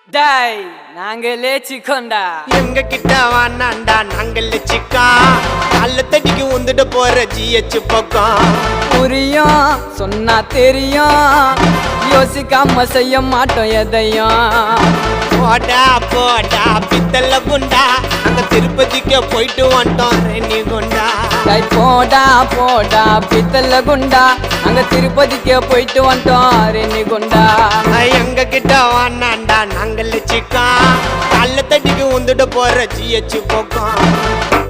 டாய் நாங்களே சிக்கோண்டா எங்க கிட்ட வாண்டாண்டா நாங்கள் சிக்கா நல்ல தடிக்கு வந்துட்டு போற ஜிஹெச் பக்கம் புரியும் சொன்னா தெரியும் யோசிக்காம செய்ய மாட்டோம் எதையும் போடா போடா பித்தல்ல குண்டா அங்க திருப்பதிக்கு போயிட்டு வந்துட்டோம் ரெனி குண்டா டாய் போடா போடா பித்தல்ல குண்டா அங்க திருப்பதிக்கு போயிட்டு வந்துட்டோம் ரெனி குண்டா எங்க கிட்ட வாண்டாண்டா நாங்கள் சிக்கா நல்ல தடிக்கு வந்துட்டு போற ஜிஹெச் பக்கம்